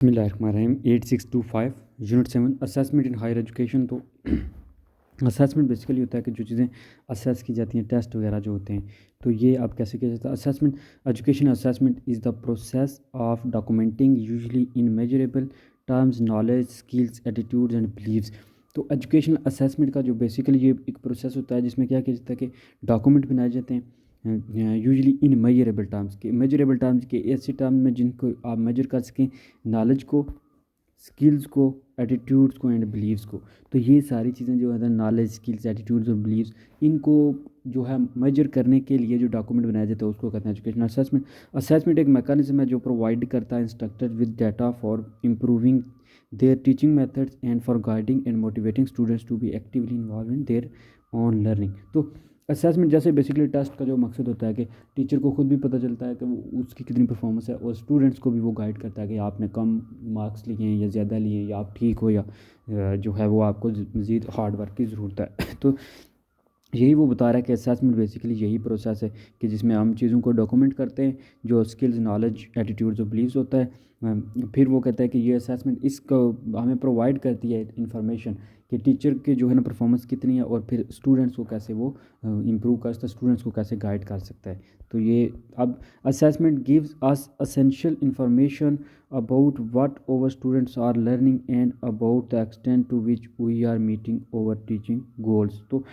बिस्मिल्लाहिर्रहमानिर्रहीम 8625 unit 7 assessment in higher education. तो assessment basically होता है कि जो चीज़ें असेस की जाती हैं, टेस्ट वगैरह जो होते हैं, तो ये अब कैसे किया जाता है। Assessment education assessment is the process of documenting usually in measurable terms knowledge skills attitudes and beliefs. तो एजुकेशनल असेसमेंट का जो बेसिकली ये एक प्रोसेस होता है जिसमें क्या किया जाता है कि डॉक्यूमेंट बनाए जाते हैं यूजुअली इन मेजरेबल टर्म्स के। मेजरेबल टर्म्स के ऐसे टर्म में जिनको आप मेजर कर सकें, नॉलेज को, स्किल्स को, एटीट्यूड्स को एंड बिलीव्स को। तो ये सारी चीज़ें जो है नॉलेज स्किल्स एटीट्यूड्स और बिलीव्स, इनको जो है मेजर करने के लिए जो डॉक्यूमेंट बनाया जाता है उसको कहते हैं एजुकेशनल असेसमेंट। असेसमेंट एक मैकेनिज्म है जो प्रोवाइड करता है instructor with data for improving their teaching methods and for guiding and motivating students to be actively involved in their own learning. तो असेसमेंट जैसे बेसिकली टेस्ट का जो मकसद होता है कि टीचर को खुद भी पता चलता है कि वो उसकी कितनी परफॉर्मेंस है, और स्टूडेंट्स को भी वो गाइड करता है कि आपने कम मार्क्स लिए हैं या ज़्यादा लिए हैं, या आप ठीक हो, या जो है वो आपको मज़ीद हार्ड वर्क की ज़रूरत है। तो यही वो बता रहा है कि असेसमेंट बेसिकली यही प्रोसेस है कि जिसमें हम चीज़ों को डॉक्यूमेंट करते हैं, जो स्किल्स नॉलेज एटीट्यूड्स और बिलीव्स होता है। फिर वो कहता है कि ये असेसमेंट इसको हमें प्रोवाइड करती है इंफॉर्मेशन कि टीचर के जो है ना परफॉर्मेंस कितनी है, और फिर स्टूडेंट्स को कैसे वो इम्प्रूव कर सकता है, स्टूडेंट्स को कैसे गाइड कर सकता है। तो ये अब assessment gives us essential information about what our students are learning and about the extent to which we are meeting over teaching goals. तो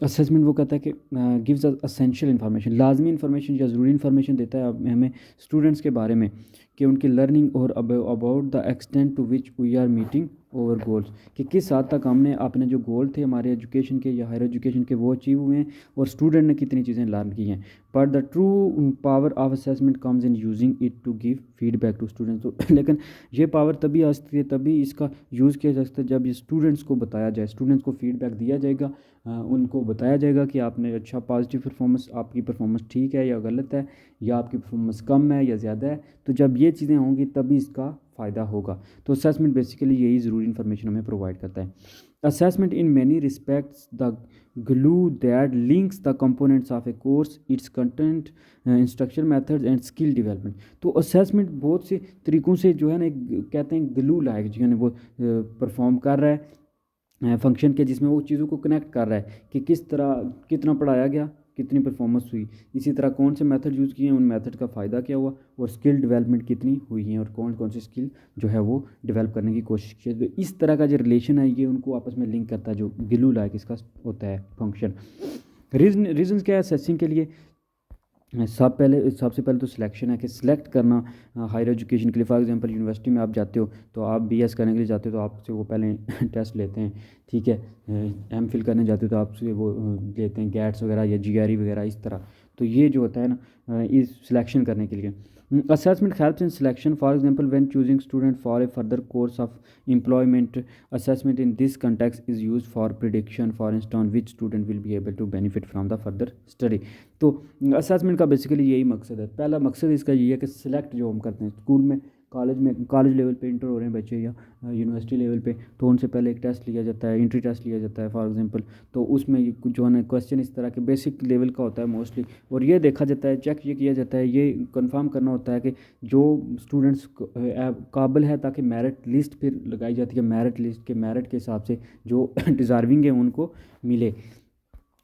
असेसमेंट वो कहता है कि गिव्स अस असेंशियल इन्फॉर्मेशन, लाजमी इन्फॉर्मेशन या ज़रूरी इन्फॉर्मेशन देता है हमें स्टूडेंट्स के बारे में, कि उनकी लर्निंग और about the extent to which we are meeting over goals, कि किस हद तक हमने अपने जो गोल थे हमारे एजुकेशन के या हायर एजुकेशन के वो अचीव हुए हैं, और स्टूडेंट ने कितनी चीज़ें लर्न की हैं। But the true power of assessment comes in using it to give feedback to students. तो लेकिन ये पावर तभी आ सकती है, तभी इसका यूज़ किया जा सकता है जब ये स्टूडेंट्स को बताया जाए, स्टूडेंट्स को फीडबैक दिया जाएगा, उनको बताया जाएगा कि आपने अच्छा पॉजिटिव परफॉर्मेंस, आपकी परफॉर्मेंस ठीक है या गलत है, या आपकी परफॉर्मेंस कम है या ज़्यादा है। तो जब ये चीज़ें होंगी तभी इसका फ़ायदा होगा। तो असेसमेंट बेसिकली यही ज़रूरी इन्फॉर्मेशन हमें प्रोवाइड करता है। Assessment in many respects the glue that links the components of a course, its content, instruction methods and skill development। तो असेसमेंट बहुत से तरीक़ों से जो है ना कहते हैं ग्लू लाइक जो है ना वो परफॉर्म कर रहा है फंक्शन के, जिसमें वो चीज़ों को कनेक्ट कर रहा है कि किस तरह कितना पढ़ाया गया, कितनी परफॉर्मेंस हुई, इसी तरह कौन से मेथड यूज़ किए हैं, उन मेथड का फ़ायदा क्या हुआ, और स्किल डेवलपमेंट कितनी हुई है, और कौन कौन सी स्किल जो है वो डेवलप करने की कोशिश की है। तो इस तरह का जो रिलेशन है ये उनको आपस में लिंक करता है, जो ग्लू लाइक इसका होता है फंक्शन। रीज़न क्या है असेसिंग के लिए। सबसे पहले तो सिलेक्शन है कि सिलेक्ट करना हायर एजुकेशन के लिए। फॉर एग्जांपल यूनिवर्सिटी में आप जाते हो, तो आप बीएस करने के लिए जाते हो तो आपसे वो पहले टेस्ट लेते हैं, ठीक है। एमफिल करने जाते हो तो आपसे वो लेते हैं गैट्स वगैरह या जीआरई वगैरह, इस तरह। तो ये जो होता है ना इस सिलेक्शन करने के लिए। Assessment helps in selection. For example, when choosing student for a further course of employment, assessment in this context is used for prediction, for instance, which student will be able to benefit from the further study। तो assessment का basically यही मकसद है। पहला मकसद इसका ये है कि सिलेक्ट जो हम करते हैं स्कूल में, कॉलेज लेवल पे इंटर हो रहे हैं बच्चे, या यूनिवर्सिटी लेवल पे, तो उनसे पहले एक टेस्ट लिया जाता है, एंट्री टेस्ट लिया जाता है फॉर एग्जांपल। तो उसमें जो है ना क्वेश्चन इस तरह के बेसिक लेवल का होता है मोस्टली, और ये देखा जाता है, चेक ये किया जाता है, ये कंफर्म करना होता है कि जो स्टूडेंट्स काबिल है, ताकि मेरिट लिस्ट फिर लगाई जाती है, मेरिट लिस्ट के मेरिट के हिसाब से जो डिज़र्विंग है उनको मिले।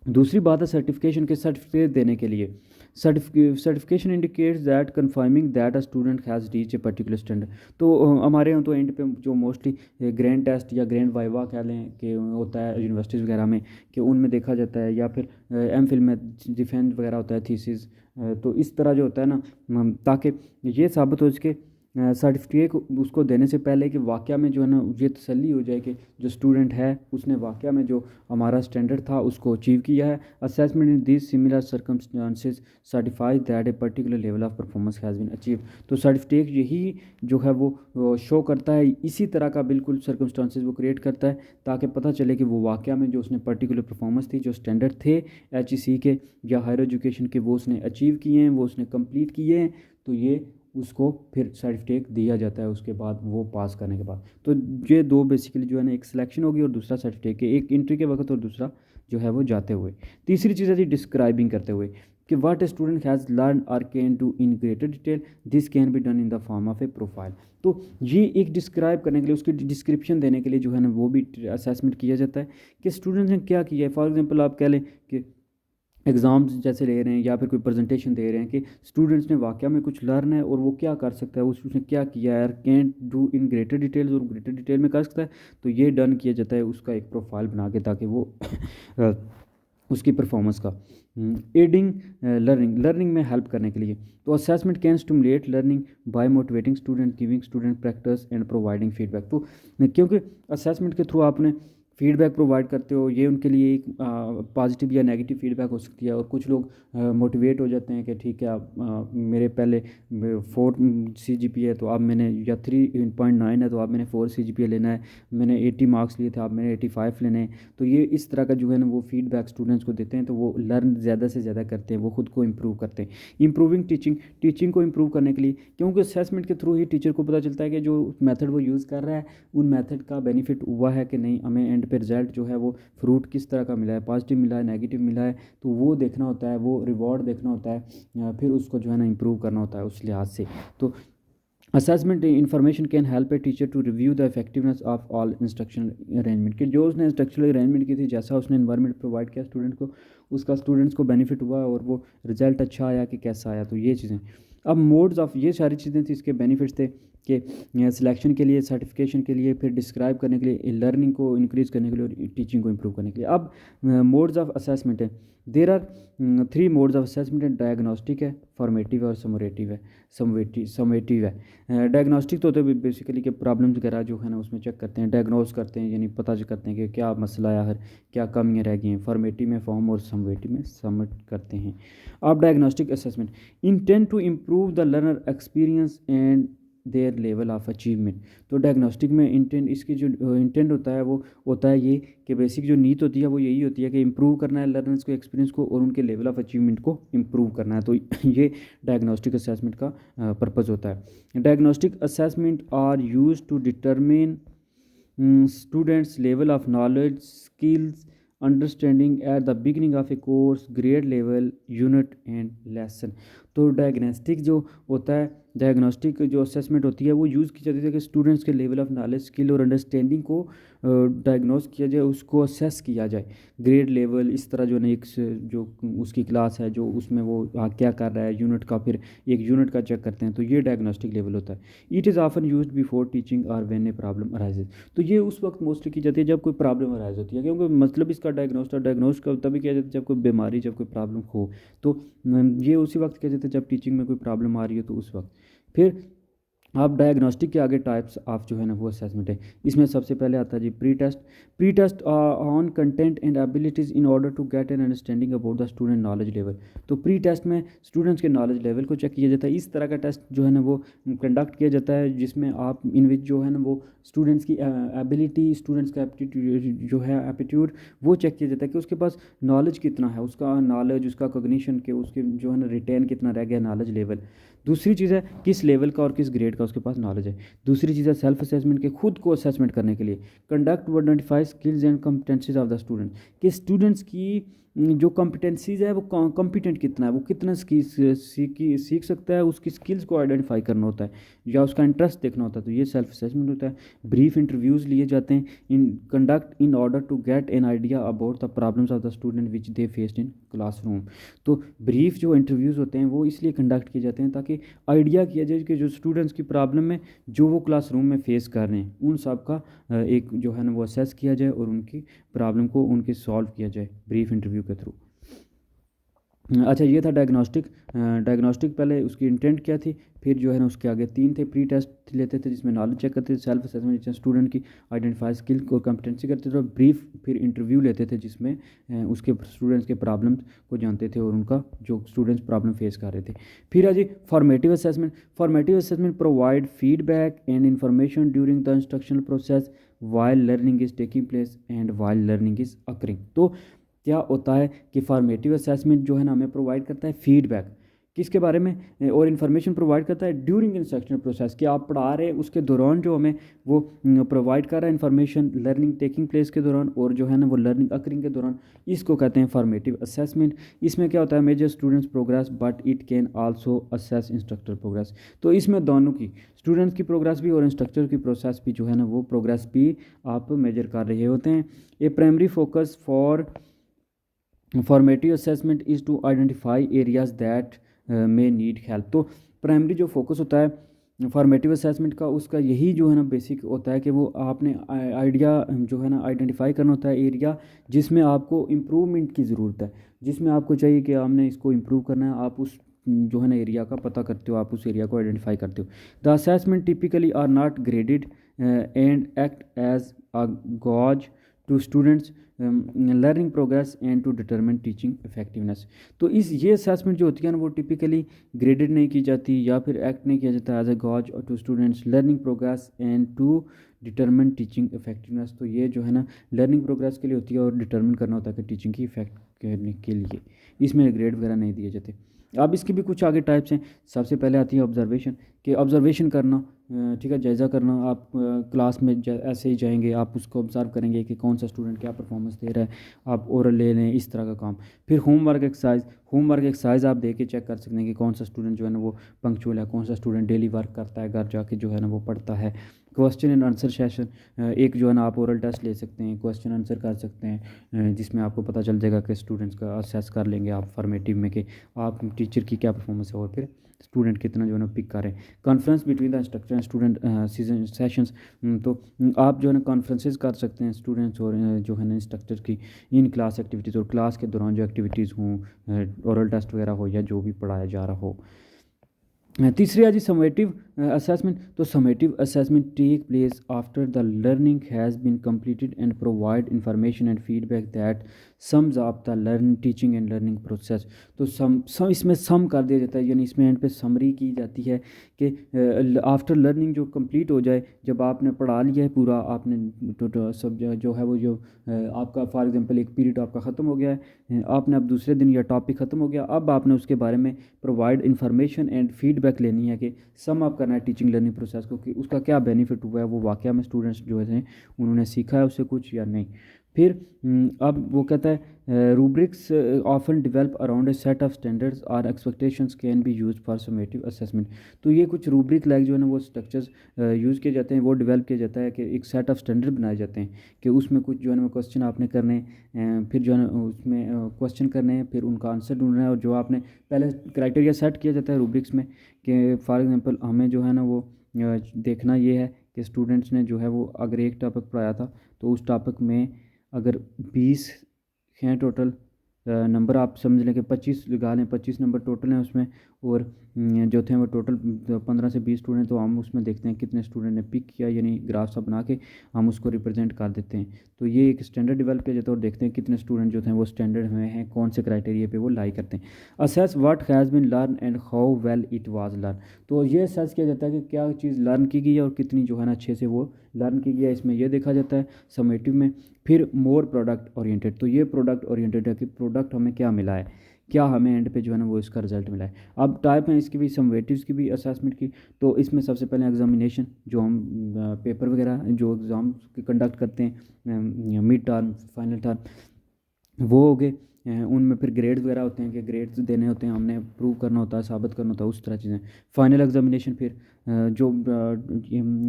दूसरी बात है सर्टिफिकेशन के, सर्टिफिकेट देने के लिए। Certification indicates that confirming that a student has reach a particular standard. तो हमारे यहाँ तो एंड पे जो मोस्टली ग्रैंड टेस्ट या ग्रैंड वाइवा कह लें कि होता है यूनिवर्सिटीज़ वगैरह में, कि उनमें देखा जाता है, या फिर एमफिल में डिफेंस वगैरह होता है, थीसिस। तो इस तरह जो होता है ना, ताकि ये साबित हो सके सर्टिफिकेट उसको देने से पहले कि वाक़या में जो है ना ये तसल्ली हो जाए कि जो स्टूडेंट है उसने वाक़या में जो हमारा स्टैंडर्ड था उसको अचीव किया है। Assessment in this similar circumstances certifies that a particular level of performance has been achieve. तो सर्टिफिकेट यही जो है वो शो करता है, इसी तरह का बिल्कुल सर्कमस्टांसेस वो क्रिएट करता है, ताकि पता चले कि वो वाक़या में जो उसने पर्टिकुलर परफॉर्मेंस थी, जो स्टैंडर्ड थे HEC के या हायर एजुकेशन के, वो उसने अचीव किए हैं, वो उसने कंप्लीट किए हैं। तो ये उसको फिर सर्टिफिकेट दिया जाता है उसके बाद, वो पास करने के बाद। तो ये दो बेसिकली जो है ना, एक सिलेक्शन होगी और दूसरा सर्टिफिकेट, एक एंट्री के वक्त और दूसरा जो है वो जाते हुए। तीसरी चीज़ है जी डिस्क्राइबिंग करते हुए। कि what a student has learn और can do in greater detail, this can be done in the form of a profile. तो ये एक डिस्क्राइब करने के लिए, उसकी डिस्क्रिप्शन देने के लिए जो है ना वो भी असेसमेंट किया जाता है कि स्टूडेंट्स ने क्या किया है। फॉर एग्जांपल आप कह लें कि एग्ज़ाम्स जैसे ले रहे हैं या फिर कोई प्रेजेंटेशन दे रहे हैं कि स्टूडेंट्स ने वाकया में कुछ लर्न है और वो क्या कर सकता है, उसने क्या किया है, can do in greater details, और ग्रेटर डिटेल में कर सकता है, तो ये डन किया जाता है उसका एक प्रोफाइल बना के, ताकि वो उसकी परफॉर्मेंस का एडिंग लर्निंग में हेल्प करने के लिए। तो assessment can stimulate learning by motivating student, giving student practice and providing feedback. तो क्योंकि असेसमेंट के थ्रू आपने फीडबैक प्रोवाइड करते हो, ये उनके लिए एक पॉजिटिव या नेगेटिव फीडबैक हो सकती है, और कुछ लोग मोटिवेट हो जाते हैं कि ठीक है, आप मेरे पहले 4 CGPA है तो अब मैंने, या 3.9 है तो अब मैंने 4 CGPA लेना है, मैंने 80 मार्क्स लिए थे अब मैंने 85 लेने हैं। तो ये इस तरह का जो है ना वो फीडबैक स्टूडेंट्स को देते हैं, तो वो लर्न ज़्यादा से ज़्यादा करते हैं, वो खुद को इम्प्रूव करते हैं। इम्प्रूविंग टीचिंग को इम्प्रूव करने के लिए, क्योंकि असेसमेंट के थ्रू ही टीचर को पता चलता है कि जो मेथड वो यूज़ कर रहा है उन मेथड का बेनिफिट हुआ है कि नहीं, हमें एंड पे रिजल्ट जो है वो फ्रूट किस तरह का मिला है, पॉजिटिव मिला है, नेगेटिव मिला है, तो वो देखना होता है, वो रिवॉर्ड देखना होता है, फिर उसको जो है ना इम्प्रूव करना होता है उस लिहाज से। तो assessment information can help a teacher to review the effectiveness of all instructional arrangement, कि जो उसने इंस्ट्रक्शनल अरेंजमेंट की थी, जैसा उसने इन्वायरमेंट प्रोवाइड किया स्टूडेंट को, उसका स्टूडेंट्स को बेनिफिट हुआ और वो रिजल्ट अच्छा आया कि कैसा आया। तो ये चीज़ें, अब मोड्स ऑफ, ये सारी चीज़ें थी, इसके बेनिफिट्स थे कि सिलेक्शन के लिए, सर्टिफिकेशन के लिए, फिर डिस्क्राइब करने के लिए, लर्निंग को इंक्रीज़ करने के लिए और टीचिंग को इम्प्रूव करने के लिए। अब मोड्स ऑफ असेसमेंट है, there are 3 modes of assessment है, डायग्नोस्टिक है, फॉर्मेटिव है और समेटिव है। डायग्नोस्टिक तो होते हैं बेसिकली कि प्रॉब्लम्स वगैरह जो है ना उसमें चेक करते हैं, डायग्नोस करते हैं, यानी पता करते हैं कि क्या मसला है, क्या कमियाँ रह गई हैं। फॉर्मेटिव में फॉर्म और समेटिव में सबमिट करते हैं। अब diagnostic assessment intend to improve the learner experience and their level of achievement. तो डायग्नोस्टिक में इंटेंट, इसकी जो इंटेंट होता है वो होता है ये कि बेसिक जो नीड होती है वो यही होती है कि इम्प्रूव करना है लर्नर्स को, एक्सपीरियंस को, और उनके लेवल ऑफ अचीवमेंट को इम्प्रूव करना है। तो ये डायग्नोस्टिक असेसमेंट का पर्पज़ होता है। Diagnostic assessment are use to determine students level of knowledge, skills, understanding at the beginning of a course, grade level, unit and lesson। तो डायग्नोस्टिक जो होता है, डायग्नोस्टिक जो असेसमेंट होती है वो यूज़ की जाती है कि स्टूडेंट्स के लेवल ऑफ नॉलेज, स्किल और अंडरस्टैंडिंग को डायग्नोस किया जाए, उसको असेस किया जाए। ग्रेड लेवल, इस तरह जो नेक्स्ट जो उसकी क्लास है जो उसमें वो क्या कर रहा है, यूनिट का, फिर एक यूनिट का चेक करते हैं, तो ये डायग्नोस्टिक लेवल होता है। It is often used before teaching और व्हेन ए प्रॉब्लम अराइजेज। तो ये उस वक्त मोस्टली की जाती है जब कोई प्रॉब्लम अराइज होती है, क्योंकि मतलब इसका डायग्नोस का तभी किया जाता है जब कोई बीमारी, जब कोई प्रॉब्लम हो। तो ये उसी वक्त किया जाता है जब टीचिंग में कोई प्रॉब्लम आ रही हो, तो उस वक्त। फिर आप डायग्नोस्टिक के आगे टाइप्स ऑफ जो है ना वो असेसमेंट है। इसमें सबसे पहले आता है जी pre test on content and abilities in order to get an understanding about the student knowledge level. तो प्री टेस्ट में स्टूडेंट्स के नॉलेज लेवल को चेक किया जाता है। इस तरह का टेस्ट जो है ना वो कंडक्ट किया जाता है जिसमें आप इन विच जो है ना वो स्टूडेंट्स की एबिलिटी, स्टूडेंट्स का एप्टीट्यूड जो है, एप्टीट्यूड वो चेक किया जाता है कि उसके पास नॉलेज कितना है, उसका नॉलेज, उसका कॉग्निशन के, उसके जो है ना रिटेन कितना रह गया नॉलेज लेवल। दूसरी चीज़ है किस लेवल का और किस ग्रेड का उसके पास नॉलेज है। दूसरी चीज़ है सेल्फ असेसमेंट के, खुद को असेसमेंट करने के लिए कंडक्ट व identify skills and competencies of the student, कि स्टूडेंट्स की जो कॉम्पिटेंसीज है वो कॉम्पिटेंट कितना है, वो कितना सीख सकता है, उसकी स्किल्स को आइडेंटिफाई करना होता है या उसका इंटरेस्ट देखना होता है। तो ये सेल्फ असेसमेंट होता है। ब्रीफ इंटरव्यूज़ लिए जाते हैं in conduct in order to get an idea about the problems of the student which they faced in classroom. तो ब्रीफ जो इंटरव्यूज़ होते हैं वो इसलिए कंडक्ट किए जाते हैं ताकि आइडिया किया जाए कि जो स्टूडेंट्स की प्रॉब्लम है जो वो क्लासरूम में फेस कर रहे हैं, उन सब का एक जो है ना वो असेस किया जाए और उनकी प्रॉब्लम को उनके सॉल्व किया जाए ब्रीफ इंटरव्यू के थ्रू। अच्छा, ये था डायग्नोस्टिक पहले उसकी इंटेंट क्या थी। फिर जो है ना उसके आगे 3 थे। प्री टेस्ट लेते थे जिसमें नॉलेज चेक करते थे, सेल्फ असेसमेंट जिसमें स्टूडेंट की आइडेंटिफाई स्किल को कॉम्पिटेंसी करते थे, और ब्रीफ फिर इंटरव्यू लेते थे जिसमें उसके स्टूडेंट्स के प्रॉब्लम्स को जानते थे और उनका जो स्टूडेंट्स प्रॉब्लम फेस कर रहे थे। फिर है जी formative assessment provide feedback and information during the instructional process while learning is taking place and while learning is occurring. तो क्या होता है कि फॉर्मेटिव असेसमेंट जो है ना हमें प्रोवाइड करता है फीडबैक, किसके बारे में और इन्फॉर्मेशन प्रोवाइड करता है ड्यूरिंग इंस्ट्रक्शनल प्रोसेस, कि आप पढ़ा रहे हैं उसके दौरान जो हमें वो प्रोवाइड कर रहा है इन्फॉर्मेशन लर्निंग टेकिंग प्लेस के दौरान, और जो है ना वो लर्निंग अकरिंग के दौरान। इसको कहते हैं फॉर्मेटिव असेसमेंट। इसमें क्या होता है, measure students progress but it can also assess instructor progress. तो इसमें दोनों की, स्टूडेंट्स की प्रोग्रेस भी और इंस्ट्रक्टर की प्रोसेस भी जो है ना वो प्रोग्रेस भी आप मेजर कर रहे होते हैं। A primary focus for formative assessment is to identify areas that में नीड हेल्प। तो प्राइमरी जो फोकस होता है फॉर्मेटिव असेसमेंट का, उसका यही जो है ना बेसिक होता है कि वो आपने आइडिया जो है ना आइडेंटिफाई करना होता है एरिया जिसमें आपको इम्प्रूवमेंट की ज़रूरत है, जिसमें आपको चाहिए कि हमने इसको इम्प्रूव करना है। आप उस जो है ना एरिया का पता करते हो, आप उस एरिया को आइडेंटिफाई करते हो। The assessment typically are not graded and act as a gauge to students learning progress and to determine teaching effectiveness. तो ये असेसमेंट जो होती है ना वो टिपिकली ग्रेडेड नहीं की जाती या फिर एक्ट नहीं किया जाता as a gauge to students learning progress and to determine teaching effectiveness. तो ये जो है ना लर्निंग प्रोग्रेस के लिए होती है और डिटरमिन करना होता है कि टीचिंग की इफेक्ट करने के लिए, इसमें ग्रेड वगैरह नहीं दिए जाते। अब इसकी भी कुछ आगे टाइप्स हैं। सबसे पहले आती है ऑब्जर्वेशन, कि ऑब्जर्वेशन करना, ठीक है, जायज़ा करना। आप क्लास में ऐसे ही जाएंगे, आप उसको ऑब्ज़र्व करेंगे कि कौन सा स्टूडेंट क्या परफॉर्मेंस दे रहा है, आप ओरल ले लें, इस तरह का काम। फिर होमवर्क एक्सरसाइज आप दे के चेक कर सकते हैं कि कौन सा स्टूडेंट जो है ना वो पंक्चुअल है, कौन सा स्टूडेंट डेली वर्क करता है, घर जाके जो है ना वो पढ़ता है। क्वेश्चन एंड आंसर सेशन, एक जो है ना आप ओरल टेस्ट ले सकते हैं, क्वेश्चन आंसर कर सकते हैं, जिसमें आपको पता चल जाएगा कि स्टूडेंट्स का असेस कर लेंगे आप फॉर्मेटिव में कि आप टीचर की क्या परफॉर्मेंस है और फिर स्टूडेंट कितना जो है ना पिक कर रहे हैं। Conference between the instructor and student sessions, तो आप जो है ना कॉन्फ्रेंसेस कर सकते हैं स्टूडेंट्स और जो है ना इंस्ट्रक्टर की इन क्लास एक्टिविटीज़, और क्लास के दौरान जो एक्टिविटीज़ हों, ओरल टेस्ट वगैरह हो या जो भी पढ़ाया जा रहा हो। तीसरी आ जी समेटिव असेसमेंट। तो summative assessment take place after the learning has been completed and provide information and feedback that sums up the learn teaching and learning process. तो सम इसमें सम कर दिया जाता है, यानी इसमें एंड पे समरी की जाती है कि आफ्टर लर्निंग जो कंप्लीट हो जाए, जब आपने पढ़ा लिया है पूरा, आपने सब जो है वो जो आपका फॉर एग्जांपल एक पीरियड आपका ख़त्म हो गया है, आपने अब दूसरे दिन या टॉपिक ख़त्म हो गया, अब आपने उसके बारे में प्रोवाइड इन्फॉर्मेशन एंड फीडबैक लेनी है कि सम अप करना है टीचिंग लर्निंग प्रोसेस को, कि उसका क्या बेनिफिट हुआ है, वो वाकया में स्टूडेंट्स जो हैं उन्होंने सीखा है उससे कुछ या नहीं। फिर अब वो कहता है rubrics often develop around a set of standards और expectations can be use for summative assessment. तो ये कुछ रूब्रिक लाइक जो है ना वो स्ट्रक्चर्स यूज़ किए जाते हैं, वो डेवलप किया जाता है कि एक सेट ऑफ स्टैंडर्ड बनाए जाते हैं कि उसमें कुछ जो है ना क्वेश्चन आपने करने, फिर जो है ना उसमें क्वेश्चन करने हैं, फिर उनका आंसर ढूंढना है, और जो आपने पहले क्राइटेरिया सेट किया जाता है रूब्रिक्स में कि फॉर एग्जांपल हमें जो है ना वो देखना ये है कि स्टूडेंट्स ने जो है वो अगर एक टॉपिक पढ़ाया था तो उस टॉपिक में अगर 20 हैं टोटल नंबर, आप समझ लें कि 25 लगा लें, 25 नंबर टोटल हैं उसमें, और जो थे वो टोटल 15 से 20 स्टूडेंट, तो हम उसमें देखते हैं कितने स्टूडेंट ने पिक किया, यानी ग्राफ सा बना के हम उसको रिप्रेजेंट कर देते हैं। तो ये एक स्टैंडर्ड डेवलप किया जाता है और देखते हैं कितने स्टूडेंट जो थे वो स्टैंडर्ड में हैं, कौन से क्राइटेरिया पे वो लाई करते हैं। Assess what has been learn and how well it was learn. तो ये असेस किया जाता है कि क्या चीज़ लर्न की गई है और कितनी जो है ना अच्छे से वो लर्न की गई है, इसमें यह देखा जाता है समेटिव में। फिर मोर प्रोडक्ट ओरिएंटेड, तो ये प्रोडक्ट ओरिएंटेड है कि प्रोडक्ट हमें क्या मिला है, क्या हमें एंड पे जो है ना वो इसका रिजल्ट मिला है। अब टाइप है इसकी भी समेटिव्स की भी असेसमेंट की। तो इसमें सबसे पहले एग्जामिनेशन, जो हम पेपर वगैरह जो एग्ज़ाम कंडक्ट करते हैं, मिड टर्म फाइनल टर्म, वो हो गए। उनमें फिर ग्रेड्स वगैरह होते हैं कि ग्रेड्स देने होते हैं, हमने प्रूव करना होता है, साबित करना होता है, उस तरह चीज़ें। फाइनल एग्जामिनेशन, फिर जो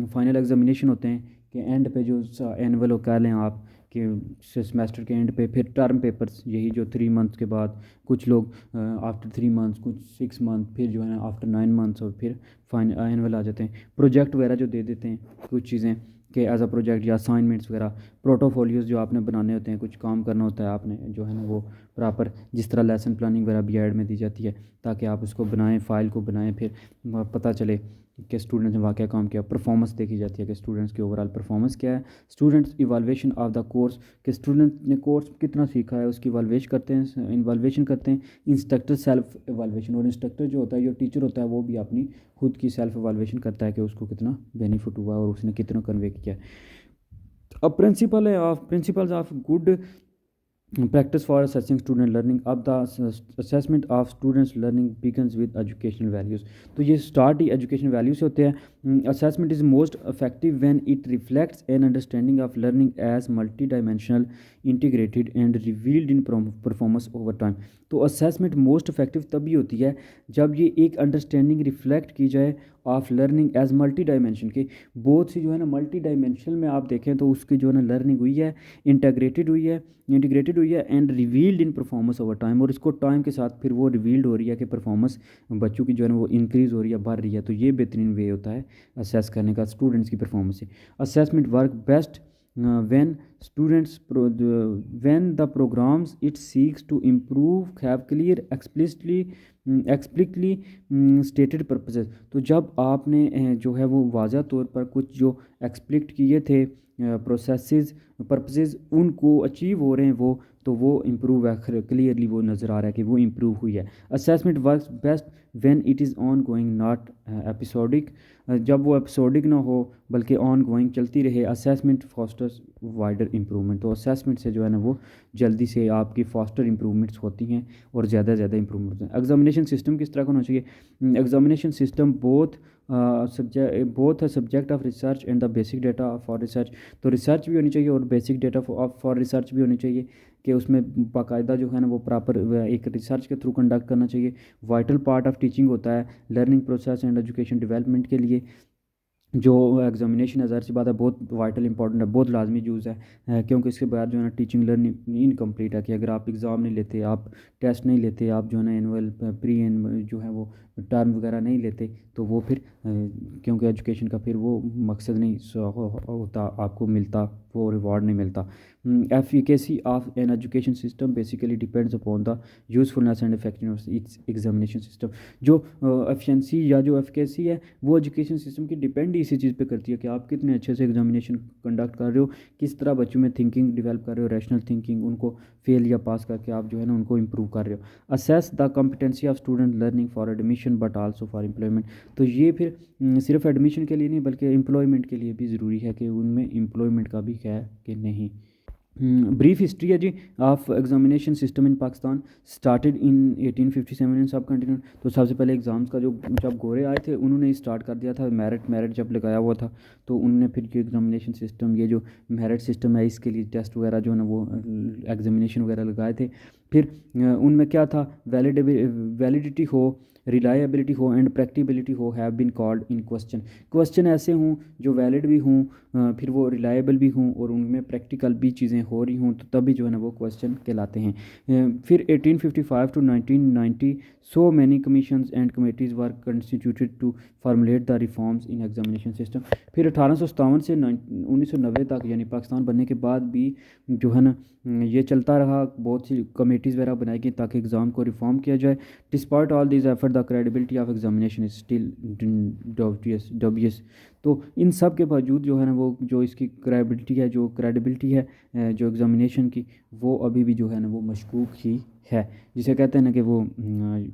फाइनल एग्जामिनेशन होते हैं कि एंड पे जो एनुअल हो कह लें आप कि सेमेस्टर के एंड पे, फिर टर्म पेपर्स, यही जो 3 मंथ्स के बाद, कुछ लोग आफ्टर 3 मंथ्स, कुछ 6 मंथ, फिर जो है ना आफ्टर 9 मंथ्स, और फिर फाइनल एनुअल आ जाते हैं। प्रोजेक्ट वगैरह जो दे देते हैं कुछ चीज़ें कि एज अ प्रोजेक्ट या असाइनमेंट्स वगैरह, प्रोटोफोलियोज़ जो आपने बनाने होते हैं, कुछ काम करना होता है आपने जो है ना वो प्रॉपर, जिस तरह लेसन प्लानिंग वगैरह बी एड में दी जाती है, ताकि आप उसको बनाएं, फाइल को बनाएं, फिर पता चले कि स्टूडेंट्स ने वाकई काम किया। परफॉर्मेंस देखी जाती है कि स्टूडेंट्स की ओवरऑल परफॉर्मेंस क्या है। स्टूडेंट्स इवाल्वेशन ऑफ द कोर्स, कि स्टूडेंट ने कोर्स कितना सीखा है उसकी इवाल्वेशन करते हैं। इंस्ट्रक्टर सेल्फ इवाल्वेशन, और इंस्ट्रक्टर जो होता है, जो टीचर होता है, वो भी अपनी खुद की सेल्फ इवाल्वेशन करता है कि उसको कितना बेनिफिट हुआ और उसने कितना कन्वे किया। अब principles of good practice for assessing student learning. अब the assessment of students learning begins with educational values. तो ये स्टार्ट ही एजुकेशन वैल्यू से होते हैं। Assessment is most effective when it reflects an understanding of learning as multi dimensional, integrated and revealed in performance over time. तो assessment most effective तभी होती है जब ये एक अंडरस्टैंडिंग रिफ्लेक्ट की जाए of learning as multi dimension के। बहुत सी जो है ना मल्टी डायमेंशनल में आप देखें तो उसकी जो है ना लर्निंग हुई है, इंटीग्रेटेड हुई है and revealed in performance over time. और इसको टाइम के साथ फिर वो रिवील्ड हो रही है कि परफॉर्मेंस बच्चों की जो है ना वो इंक्रीज़ हो रही है, बढ़ रही है। तो ये बेहतरीन वे होता है असेस करने का स्टूडेंट्स की परफॉर्मेंस से। Assessment work best when students when the programs it seeks to improve have clear explicitly stated purposes। तो जब आपने जो है वो वाज़ा तौर पर कुछ जो एक्सप्लिक्ट किए थे प्रोसेसेस पर्पसेस उनको अचीव हो रहे हैं वो इम्प्रूव है, क्लियरली वो नज़र आ रहा है कि वो इम्प्रूव हुई है। Assessment works best when it is on going not episodic. जब वो एपिसोडिक ना हो बल्कि ऑन गोइंग चलती रहे। Assessment fosters wider improvement. तो असेसमेंट से जो है ना वो जल्दी से आपकी फास्टर इम्प्रूवमेंट्स होती हैं और ज़्यादा से ज़्यादा इम्प्रूवमेंट होते हैं। एग्जामिनेशन सिस्टम किस तरह का होना चाहिए? Examination system both subject of research and the basic data for research. तो रिसर्च भी होनी चाहिए और बेसिक डेटा फॉर रिसर्च भी होनी चाहिए कि उसमें बाकायदा जो है ना वो प्रॉपर एक रिसर्च के थ्रू कंडक्ट करना चाहिए। वाइटल पार्ट ऑफ टीचिंग होता है learning process and education development के लिए। जो एग्जामिनेशन है ज़ाहिर सी बात है बहुत वाइटल इंपॉर्टेंट है, बहुत लाजमी यूज़ है क्योंकि इसके बाद जो है ना टीचिंग लर्निंग इनकम्प्लीट है कि अगर आप एग्ज़ाम नहीं लेते, आप टेस्ट नहीं लेते, आप जो है ना एनुअल प्री एनुअल जो है वो टर्म वगैरह नहीं लेते तो वो फिर क्योंकि एजुकेशन का फिर वो मकसद नहीं होता, आपको मिलता वो रिवॉर्ड नहीं मिलता। Efficacy of an education system basically depends upon the usefulness and effectiveness it's examination system. जो एफिशिएंसी या जो एफिकेसी है वो एजुकेशन सिस्टम की डिपेंड इसी चीज़ पे करती है कि आप कितने अच्छे से एग्जामिनेशन कंडक्ट कर रहे हो, किस तरह बच्चों में थिंकिंग डेवलप कर रहे हो, रैशनल थिंकिंग, उनको फेल या पास करके आप जो है ना उनको इम्प्रूव कर रहे हो। Assess the competency of student learning for admission but also for employment. तो ये फिर सिर्फ एडमिशन के लिए नहीं बल्कि एम्प्लॉयमेंट के लिए भी ज़रूरी है कि उनमें एम्प्लॉयमेंट का भी है कि नहीं। ब्रीफ हिस्ट्री है जी of examination system in Pakistan started in 1857 in sub continued. तो सबसे पहले एग्ज़ाम्स का जो जब गोरे आए थे उन्होंने ही स्टार्ट कर दिया था। मेरिट जब लगाया हुआ था तो उन्होंने फिर जो एग्जामिनेशन सिस्टम ये जो मेरिट सिस्टम है इसके लिए टेस्ट वगैरह जो है ना वो एग्जामिनेशन वगैरह लगाए थे। फिर उनमें क्या था, वैलिडिटी हो, रिलायबिलिटी हो एंड प्रैक्टिबिलिटी हो have been called in question ऐसे हों जो वैलिड भी हों, फिर वो रिलायबल भी हों और उनमें प्रैक्टिकल भी चीज़ें हो रही हों तो तभी जो है ना वो क्वेश्चन कहलाते हैं। फिर 1855 to 1990 so many commissions and committees were constituted to formulate the reforms in examination system. फिर 1857 से 1990 तक यानी पाकिस्तान बनने के बाद भी जो है ना ये चलता रहा, बहुत सी कमेटीज़ वगैरह बनाई गई ताकि एग्ज़ाम को रिफॉर्म किया जाए। Despite all this effort the credibility of examination is still dubious. तो इन सब के बावजूद जो है ना वो जो इसकी क्रेडिबिलिटी है जो एग्ज़ामिनेशन की वो अभी भी जो है ना वो मशकूक ही है, जिसे कहते हैं ना कि वो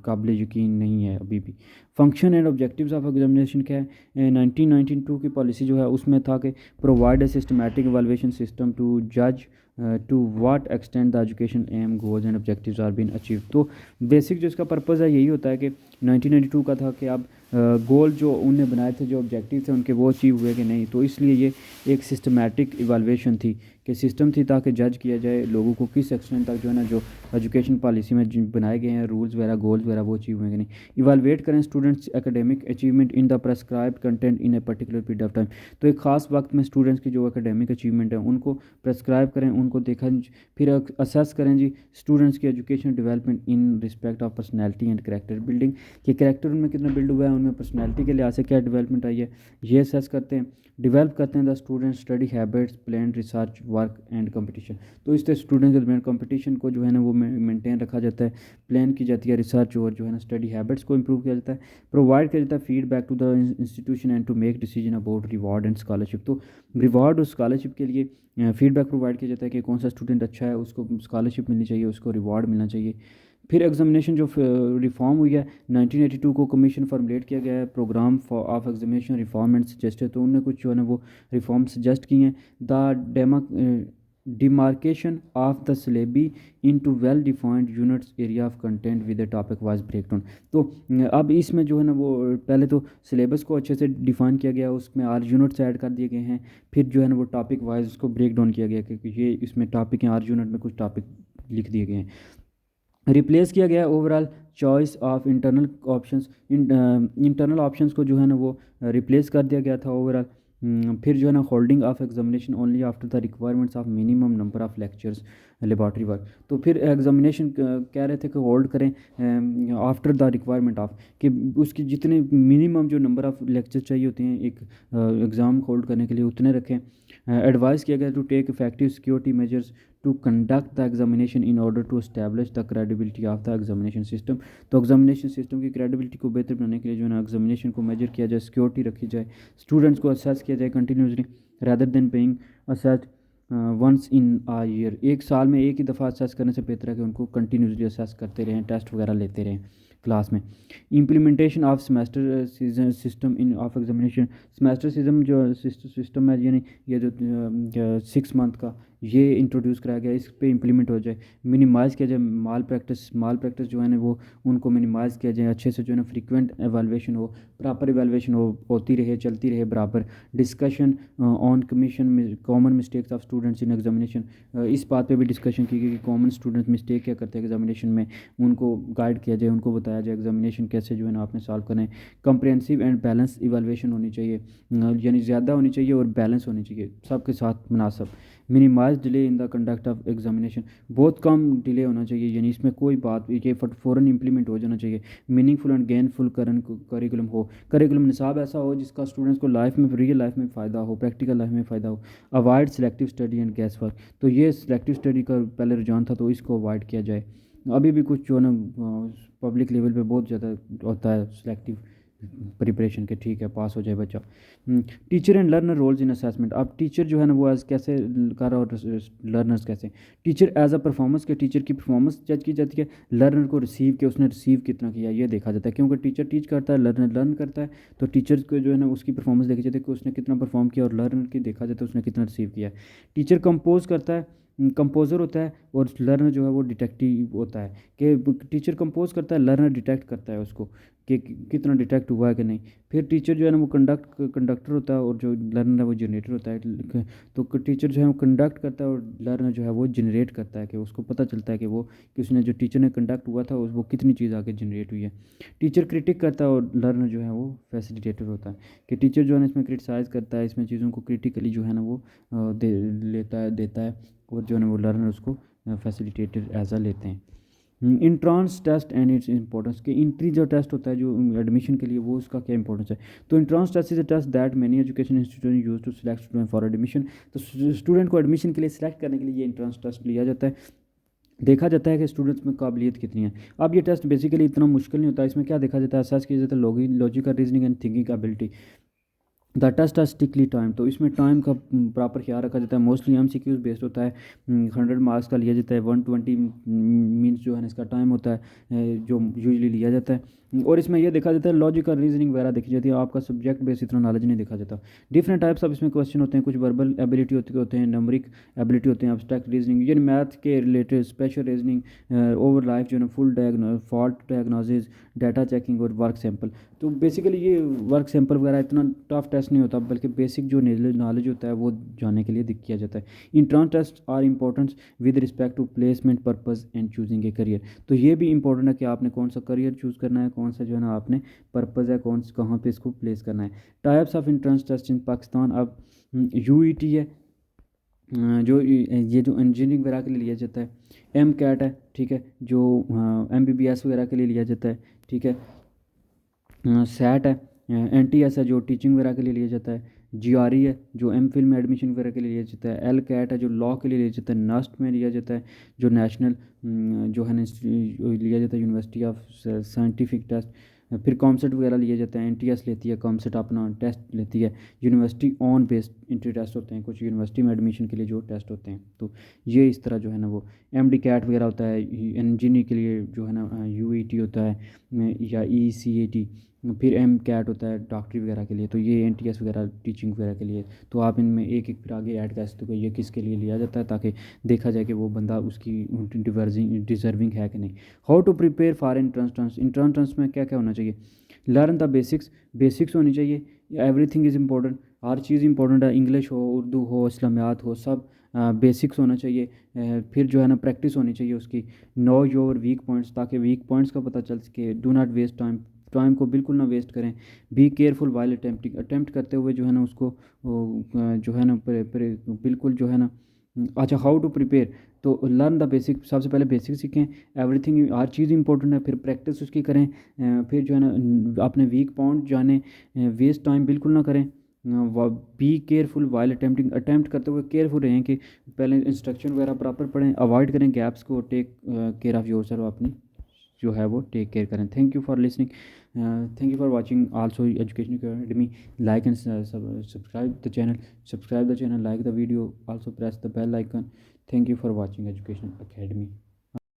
काबिल यकीन नहीं है अभी भी। Function and objectives of examination क्या है? 1992 की पॉलिसी जो है उसमें था कि provide a systematic evaluation system to जज to what extend the education aim goals and objectives are been achieve. तो बेसिक जो इसका पर्पज़ है यही होता है कि 1992 का था कि अब गोल जो उनने बनाए थे, जो ऑब्जेक्टिव थे उनके वो अचीव हुए कि नहीं। तो इसलिए ये एक सिस्टमैटिक इवालुएशन थी कि सिस्टम थी ताकि जज किया जाए लोगों को किस एक्सटेंट तक जो है ना जो एजुकेशन पॉलिसी में बनाए गए हैं रूल्स वगैरह गोल्स वगैरह वो अचीव हुए कि नहीं। इवालुएट करें students academic achievement in the prescribed content in a particular period of time. तो एक ख़ास वक्त में स्टूडेंट्स की जो एकेडमिक अचीवमेंट है उनको प्रेस्क्राइब करें, उनको देखा, फिर असेस करें जी स्टूडेंट्स की education development in respect of personality and character building कि करेक्टर उनमें कितना बिल्ड हुआ है, उनमें पर्सनैलिटी के लिहाज से क्या डेवलपमेंट आई है ये असेस करते हैं। डेवलप करते हैं the student study habits plan research work and competition. तो इससे स्टूडेंट के दरमियान कंपटीशन को जो है ना वो मेंटेन रखा जाता है, प्लान की जाती है रिसर्च और जो है ना स्टडी हैबिट्स को इंप्रूव किया जाता है। प्रोवाइड किया जाता है feedback to the institution and to make decision about reward and scholarship. तो रिवॉर्ड और स्कॉलरशिप के लिए फीडबैक प्रोवाइड किया जाता है कि कौन सा स्टूडेंट अच्छा है उसको स्कॉलरशिप मिलनी चाहिए, उसको रिवॉर्ड मिलना चाहिए। फिर एग्जामिनेशन जो रिफॉर्म हुई है 1982 को कमीशन फॉर्मुलेट किया गया है programme for of examination reform and suggested. तो उन्होंने कुछ जो है ना वो रिफॉर्म सजेस्ट की हैं। The demarcation of the syllabi into well defined units area of content with the topic wise breakdown। तो अब इसमें जो है ना वो पहले तो सिलेबस को अच्छे से डिफाइन किया गया, उसमें आर यूनिट्स ऐड कर दिए गए हैं, फिर जो है ना वो टॉपिक वाइज उसको ब्रेक डाउन किया गया क्योंकि ये इसमें टॉपिक हैं, आर यूनिट में कुछ टॉपिक लिख दिए गए हैं। रिप्लेस किया गया overall choice of internal options, internal options को जो है ना वो रिप्लेस कर दिया गया था ओवरऑल। फिर जो है ना holding of examination only after the requirements of minimum number of lectures laboratory work. तो फिर एग्जामिनेशन कह रहे थे कि होल्ड करें आफ्टर द रिक्वायरमेंट ऑफ, कि उसकी जितने मिनिमम जो नंबर ऑफ लेक्चर चाहिए होते हैं एक एग्ज़ाम होल्ड करने के लिए उतने रखें। एडवाइस किया गया to take effective security measures to conduct the examination in order to establish the credibility of the examination system. तो एग्जामिनेशन सिस्टम की क्रेडिबिलिटी को बेहतर बनाने के लिए जो है ना एग्जामिनेशन को मेजर किया जाए, सिक्योरिटी रखी जाए, स्टूडेंट्स को असेस किया जाए continuously rather than paying assess once in a year. एक साल में एक ही दफ़ा असेस करने से बेहतर है कि उनको कंटिन्यूसली असेस करते रहें, टेस्ट वगैरह लेते रहें क्लास में। Implementation of semester season system in of examination, semester season जो सिस्टम है यानी ये जो 6 मंथ का ये इंट्रोड्यूस कराया गया, इस पे इम्प्लीमेंट हो जाए, मिनिमाइज़ किया जाए माल प्रैक्टिस जो है ना वो उनको मिनिमाइज़ किया जाए, अच्छे से जो है ना फ्रीक्वेंट एवेलुएशन हो, प्रॉपर एवेलुएशन होती रहे, चलती रहे बराबर। Discussion on commission common mistakes of students in examination, इस बात पे भी डिस्कशन की गई कि कॉमन स्टूडेंट्स मिस्टेक क्या करते हैं एग्जामिनेशन में, उनको गाइड किया जाए, उनको बताया जाए एग्जामिनेशन कैसे जो है ना आपने सॉल्व करना है। कंप्रेहेंसिव एंड बैलेंस इवैल्यूएशन होनी चाहिए, यानी ज़्यादा होनी चाहिए और बैलेंस होनी चाहिए, सबके साथ मुनासब। Minimize delay in the conduct of examination, बहुत कम डिले होना चाहिए, यानी इसमें कोई बात ये फ़ौरन इम्प्लीमेंट हो जाना चाहिए। मीनिंगफुल एंड गेनफुल करिकुलम हो, करिकुलम निसाब ऐसा हो जिसका स्टूडेंट्स को लाइफ में, रियल लाइफ में फ़ायदा हो, प्रैक्टिकल लाइफ में फ़ायदा हो। Avoid selective study and gas work, तो ये सेलेक्टिव स्टडी का पहले रुझान था तो इसको अवॉइड किया जाए। अभी भी कुछ जो है ना पब्लिक लेवल पे बहुत ज़्यादा होता है सेलेक्टिव प्रिपरेशन के, ठीक है पास हो जाए बच्चा। Teacher and learner roles in assessment, अब टीचर जो है ना वो एज कैसे कर और लर्नर्स कैसे। टीचर एज अ परफॉर्मेंस के, टीचर की परफॉर्मेंस जज की जाती है, लर्नर को रिसीव के उसने रिसीव कितना किया ये देखा जाता है, क्योंकि टीचर टीच करता है, लर्नर लर्न करता है, तो टीचर को जो है ना उसकी परफॉर्मेंस देखी जाती है कि उसने कितना परफॉर्म किया, और लर्नर की देखा जाता है उसने कितना रिसीव किया। टीचर कंपोज करता है, कंपोज़र होता है, और लर्नर जो है वो डिटेक्टिव होता है, कि टीचर कंपोज करता है, लर्नर डिटेक्ट करता है उसको कि कितना डिटेक्ट हुआ है कि नहीं। फिर टीचर जो है ना वो कंडक्टर होता है, और जो लर्नर है वो जनरेटर होता है। तो टीचर जो है वो कंडक्ट करता है और लर्नर जो है वो जनरेट करता है, कि उसको पता चलता है कि वो कि उसने जो टीचर ने कंडक्ट हुआ था वो कितनी चीज़ आगे जनरेट हुई है। टीचर क्रिटिक करता है और लर्नर जो है वो फैसिलिटेटर होता है, कि टीचर जो है ना इसमें क्रिटिसाइज़ करता है, इसमें चीज़ों को क्रिटिकली जो है ना वो देता है, और जो है ना वो लर्नर उसको फैसिलिटेटर एज लेते हैं। Entrance test and its importance, के इंट्री जो टेस्ट होता है जो एडमिशन के लिए, वो उसका क्या इंपॉर्टेंस है। तो entrance test is a test that many education institution use to select student for admission. तो स्टूडेंट को एडमिशन के लिए सिलेक्ट करने के लिए ये इंट्रांस टेस्ट लिया जाता है, देखा जाता है कि स्टूडेंट्स में काबिलियत कितनी है। अब ये टेस्ट बेसिकली इतना मुश्किल नहीं होता, इसमें क्या देखा जाता है, असेस किया जाता है logical reasoning and thinking ability. The test are strictly time, तो इसमें टाइम का प्रॉपर ख्याल रखा जाता है। मोस्टली MCQs बेस्ड होता है, 100 मार्क्स का लिया जाता है, 120 मीन्स जो है ना इसका टाइम होता है जो यूजली लिया जाता है। और इसमें यह देखा जाता है लॉजिकल रीजनिंग वगैरह देखी जाती है, आपका सब्जेक्ट बेस इतना नॉलेज नहीं देखा जाता। डिफरेंट टाइप्स ऑफ इसमें क्वेश्चन होते हैं, कुछ वर्बल एबिलिटी होते हैं, नंबरिक एबिलिटी होते हैं, अब्स्ट्रैक्ट रीजनिंग यानी मैथ के related, special reasoning, over life जो है ना full fault diagnosis, data checking और वर्क सैंपल। तो बेसिकली ये वर्क सैंपल वगैरह इतना टफ टेस्ट नहीं होता, बल्कि बेसिक जो नॉलेज होता है वो जानने के लिए किया जाता है। Entrance test are important with respect to placement purpose and choosing a career, तो ये भी इंपॉर्टेंट है कि आपने कौन सा करियर चूज़ करना है, कौन सा जो है ना आपने पर्पज़ है, कहाँ पे इसको प्लेस करना है। टाइप्स ऑफ इंट्रांस टेस्ट इन पाकिस्तान, अब UET है जो ये जो इंजीनियरिंग वगैरह के लिए लिया जाता है, MCAT है, ठीक है, जो MBBS वगैरह के लिए लिया जाता है, ठीक है, SAT है, NTS है जो टीचिंग वगैरह के लिए लिया जाता है, GRE है जो MPhil में एडमिशन वगैरह के लिए लिया जाता है, LCAT है जो लॉ के लिए लिया जाता है, NUST में लिया जाता है जो नेशनल जो है ना लिया जाता है यूनिवर्सिटी ऑफ साइंटिफिक टेस्ट। फिर कॉमसेट वगैरह लिए जाते हैं, NTS लेती है, कॉमसेट अपना टेस्ट लेती है, university on based entry test होते हैं कुछ यूनिवर्सिटी में एडमिशन के लिए जो टेस्ट होते हैं। तो ये इस तरह जो है ना वो MD-CAT वगैरह होता है, इंजीनियरिंग के लिए जो है ना UET होता है, या ECAT फिर एम कैट होता है डॉक्टरी वगैरह के लिए, तो ये एन टी एस वगैरह टीचिंग वगैरह के लिए। तो आप इनमें एक एक फिर आगे ऐड कर सकते हो कि ये किसके लिए लिया जाता है, ताकि देखा जाए कि वो बंदा उसकी डिज़र्विंग है कि नहीं। How to prepare for entrance entrance में क्या क्या होना चाहिए? लर्न द बेसिक्स होनी चाहिए। Everything is important, her cheese important है, इंग्लिश हो, उर्दू हो, इस्लामियात हो, सब बेसिक्स होना चाहिए। फिर जो है ना प्रैक्टिस होनी चाहिए उसकी। नो योर वीक पॉइंट्स, ताकि वीक पॉइंट्स का पता चल सके। डू नॉट वेस्ट टाइम को बिल्कुल ना वेस्ट करें। Be careful while attempting, attempt करते हुए जो है ना उसको जो है ना बिल्कुल जो है ना। अच्छा, हाउ टू प्रिपेयर, तो लर्न द बेसिक, सबसे पहले बेसिक सीखें। एवरीथिंग, हर चीज़ इंपॉर्टेंट है, फिर प्रैक्टिस उसकी करें। फिर जो है ना अपने वीक पॉइंट जाने, वेस्ट टाइम बिल्कुल ना करें। Be careful while attempting, attempt करते हुए केयरफुल रहें कि पहले इंस्ट्रक्शन वगैरह प्रॉपर पढ़ें, अवॉइड करें गैप्स को, take care of yourself, अपनी जो है वो टेक केयर करें। Thank you for listening, thank you for watching also education academy. Like and subscribe the channel, like the video, also press the bell icon. Thank you for watching education academy.